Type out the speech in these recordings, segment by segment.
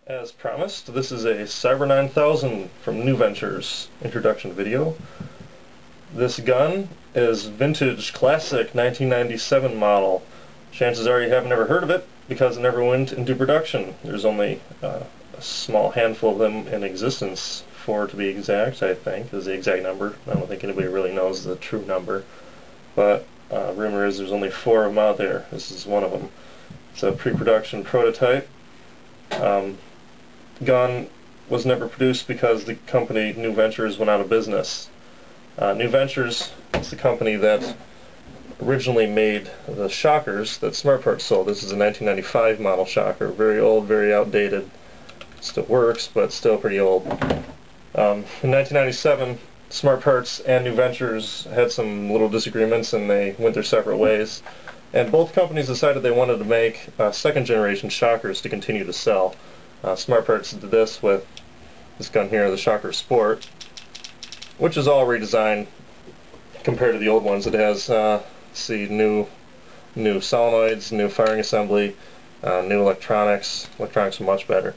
As promised, this is a Cyber9000 from pneuVentures introduction video. This gun is vintage classic 1997 model. Chances are you have never heard of it because it never went into production. There's only a small handful of them in existence, 4 to be exact, I think, is the exact number. I don't think anybody really knows the true number, but rumor is there's only 4 of them out there. This is one of them. It's a pre-production prototype. Gun was never produced because the company pneuVentures went out of business. pneuVentures is the company that originally made the shockers that Smart Parts sold. This is a 1995 model shocker, very old, very outdated. Still works, but still pretty old. In 1997, Smart Parts and pneuVentures had some little disagreements and they went their separate ways. And both companies decided they wanted to make second generation shockers to continue to sell. Smart Parts did this with this gun here, the Shocker Sport, which is all redesigned compared to the old ones. It has new solenoids, new firing assembly, new electronics. Electronics are much better.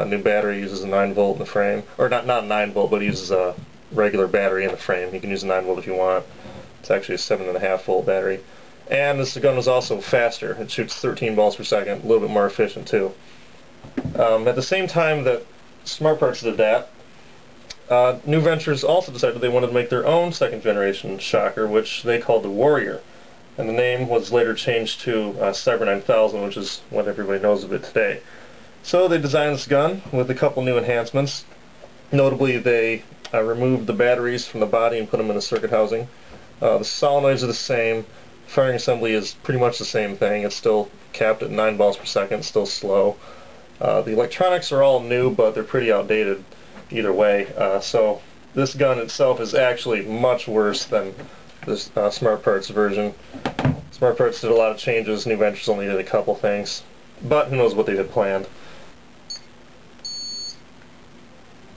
New battery, uses a 9-volt in the frame, or not 9-volt, but it uses a regular battery in the frame. You can use a 9-volt if you want. It's actually a 7.5-volt battery. And this gun was also faster. It shoots 13 balls per second, a little bit more efficient too. At the same time that Smart Parts did that, pneuVentures also decided they wanted to make their own second generation shocker, which they called the Warrior. And the name was later changed to Cyber9000, which is what everybody knows of it today. So they designed this gun with a couple new enhancements. Notably, they removed the batteries from the body and put them in the circuit housing. The solenoids are the same. Firing assembly is pretty much the same thing. It's still capped at 9 balls per second, still slow. The electronics are all new, but they're pretty outdated either way. So this gun itself is actually much worse than this Smart Parts version. Smart Parts did a lot of changes, pneuVentures only did a couple things. But who knows what they had planned.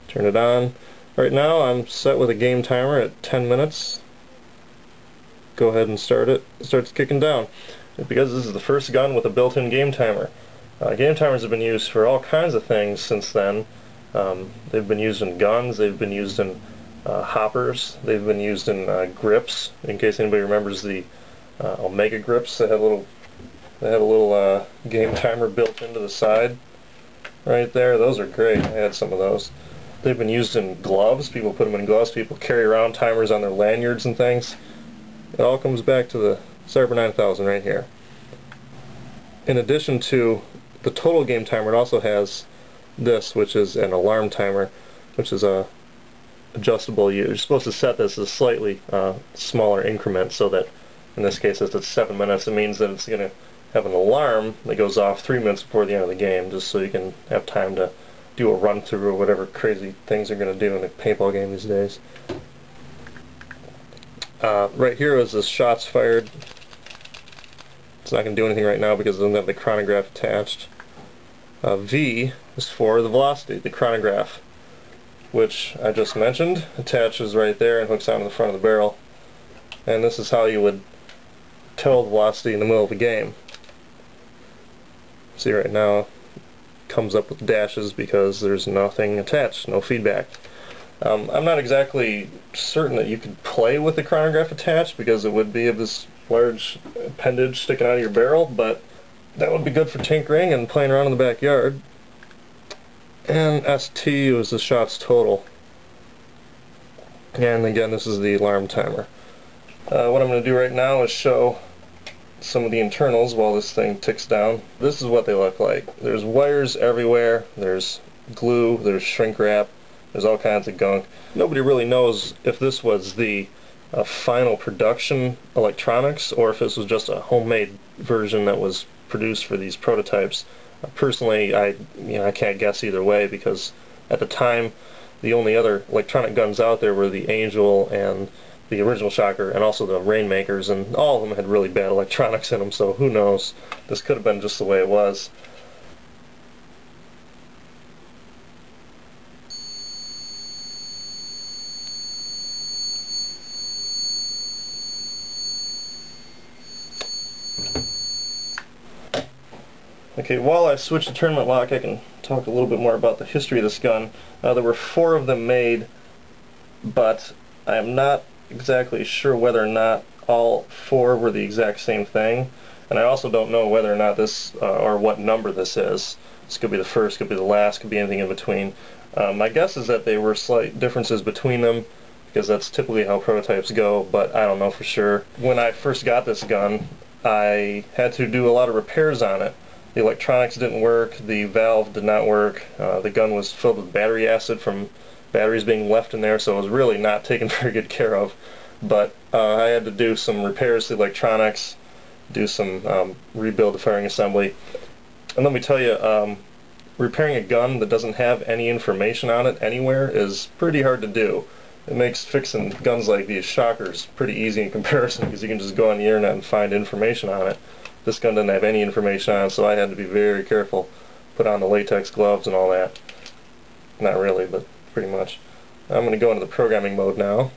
Turn it on. Right now I'm set with a game timer at 10 minutes. Go ahead and start it. It starts kicking down. Because this is the first gun with a built-in game timer. Game timers have been used for all kinds of things since then. They've been used in guns, they've been used in hoppers, they've been used in grips. In case anybody remembers the Omega grips, they had a little game timer built into the side right there. Those are great. I had some of those. They've been used in gloves. People put them in gloves. People carry around timers on their lanyards and things. It all comes back to the Cyber9000 right here. In addition to the total game timer, it also has this, which is an alarm timer, which is adjustable. You're supposed to set this as a slightly smaller increment, so that in this case, if it's 7 minutes, it means that it's going to have an alarm that goes off 3 minutes before the end of the game, just so you can have time to do a run through or whatever crazy things they're going to do in a paintball game these days. Right here is the shots fired. It's not going to do anything right now because it doesn't have the chronograph attached. V is for the velocity, the chronograph, which I just mentioned, attaches right there and hooks onto the front of the barrel. And this is how you would tell the velocity in the middle of a game. See right now, it comes up with dashes because there's nothing attached, no feedback. I'm not exactly certain that you could play with the chronograph attached because it would be of this large appendage sticking out of your barrel, but that would be good for tinkering and playing around in the backyard. And ST was the shots total. And again, this is the alarm timer. What I'm going to do right now is show some of the internals while this thing ticks down. This is what they look like. There's wires everywhere, there's glue, there's shrink wrap, there's all kinds of gunk. Nobody really knows if this was the final production electronics or if this was just a homemade version that was produced for these prototypes. Personally, I can't guess either way because at the time the only other electronic guns out there were the Angel and the original Shocker and also the Rainmakers, and all of them had really bad electronics in them, so who knows. This could have been just the way it was. Okay, while I switch to tournament lock, I can talk a little bit more about the history of this gun. There were 4 of them made, but I am not exactly sure whether or not all 4 were the exact same thing, and I also don't know whether or not this, or what number this is. This could be the first, could be the last, could be anything in between. My guess is that they were slight differences between them, because that's typically how prototypes go, but I don't know for sure. When I first got this gun, I had to do a lot of repairs on it. The electronics didn't work, the valve did not work, the gun was filled with battery acid from batteries being left in there, so it was really not taken very good care of. But I had to do some repairs to the electronics, do some rebuild the firing assembly. And let me tell you, repairing a gun that doesn't have any information on it anywhere is pretty hard to do. It makes fixing guns like these shockers pretty easy in comparison, because you can just go on the internet and find information on it. This gun didn't have any information on it, so I had to be very careful, put on the latex gloves and all that. Not really, but pretty much. I'm going to go into the programming mode now.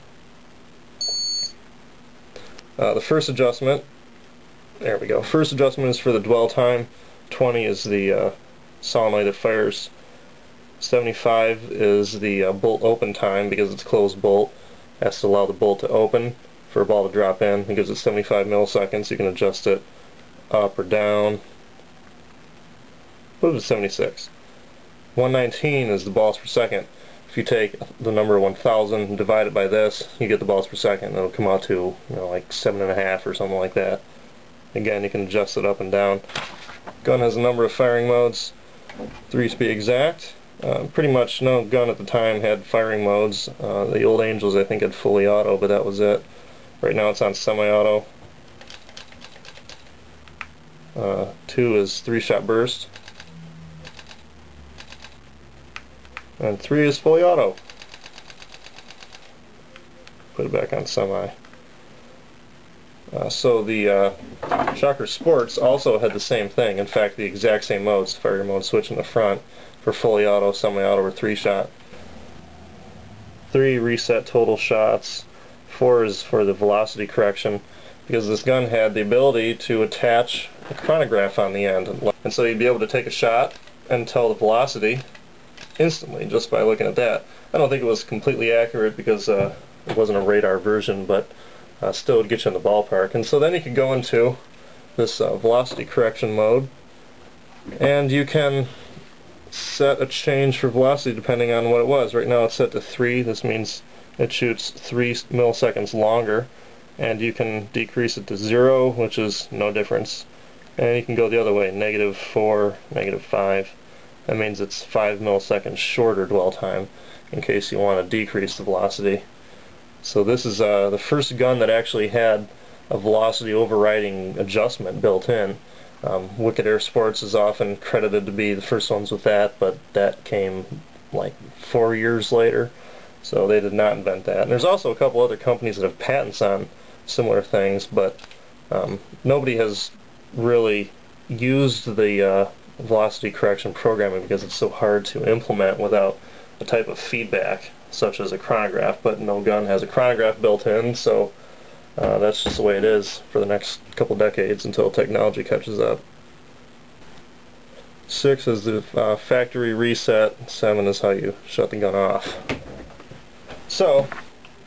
The first adjustment, there we go. First adjustment is for the dwell time. 20 is the solenoid that fires. 75 is the bolt open time, because it's closed bolt. It has to allow the bolt to open for a ball to drop in. It gives it 75 milliseconds. You can adjust it up or down. What is it, 76? 119 is the balls per second. If you take the number 1000 and divide it by this, you get the balls per second. It'll come out to, like 7.5 or something like that. Again, you can adjust it up and down. Gun has a number of firing modes, 3 to be exact. Pretty much no gun at the time had firing modes. The old Angels, I think, had fully auto, but that was it. Right now it's on semi-auto. 2 is 3-shot burst. And 3 is fully auto. Put it back on semi. So the Shocker Sports also had the same thing. In fact, the exact same modes. Fire mode switch in the front for fully auto, semi-auto, or 3-shot. 3 reset total shots. 4 is for the velocity correction, because this gun had the ability to attach a chronograph on the end. And so you'd be able to take a shot and tell the velocity instantly just by looking at that. I don't think it was completely accurate, because it wasn't a radar version, but still would get you in the ballpark. And so then you could go into this velocity correction mode, and you can set a change for velocity depending on what it was. Right now it's set to 3. This means it shoots 3 milliseconds longer, and you can decrease it to 0, which is no difference. And you can go the other way, -4, -5. That means it's 5 milliseconds shorter dwell time, in case you want to decrease the velocity. So this is the first gun that actually had a velocity overriding adjustment built in. Wicked Air Sports is often credited to be the first ones with that, but that came like 4 years later, so they did not invent that. And there's also a couple other companies that have patents on similar things, but nobody has really used the velocity correction programming, because it's so hard to implement without a type of feedback such as a chronograph. But no gun has a chronograph built in, so that's just the way it is for the next couple decades until technology catches up. 6 is the factory reset. 7 is how you shut the gun off. So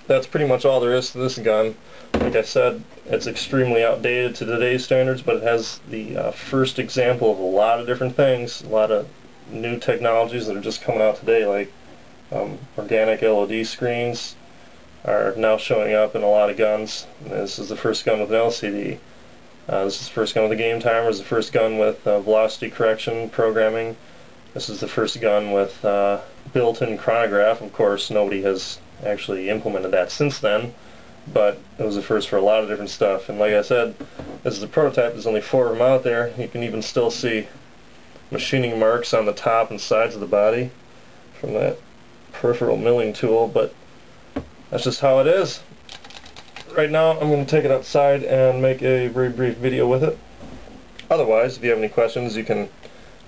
that's pretty much all there is to this gun. Like I said, it's extremely outdated to today's standards, but it has the first example of a lot of different things, a lot of new technologies that are just coming out today, like organic LOD screens are now showing up in a lot of guns. This is the first gun with an LCD. This is the first gun with a game timer. This is the first gun with velocity correction programming. This is the first gun with built-in chronograph. Of course, nobody has actually implemented that since then, but it was the first for a lot of different stuff. And like I said, this is a prototype. There's only 4 of them out there. You can even still see machining marks on the top and sides of the body from that peripheral milling tool, but that's just how it is. Right now I'm going to take it outside and make a very brief video with it. Otherwise, if you have any questions, you can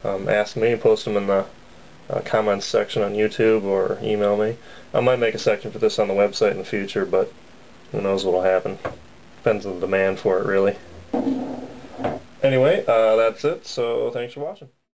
ask me, post them in the comments section on YouTube, or email me. I might make a section for this on the website in the future, but who knows what will happen. Depends on the demand for it, really. Anyway, that's it. So thanks for watching.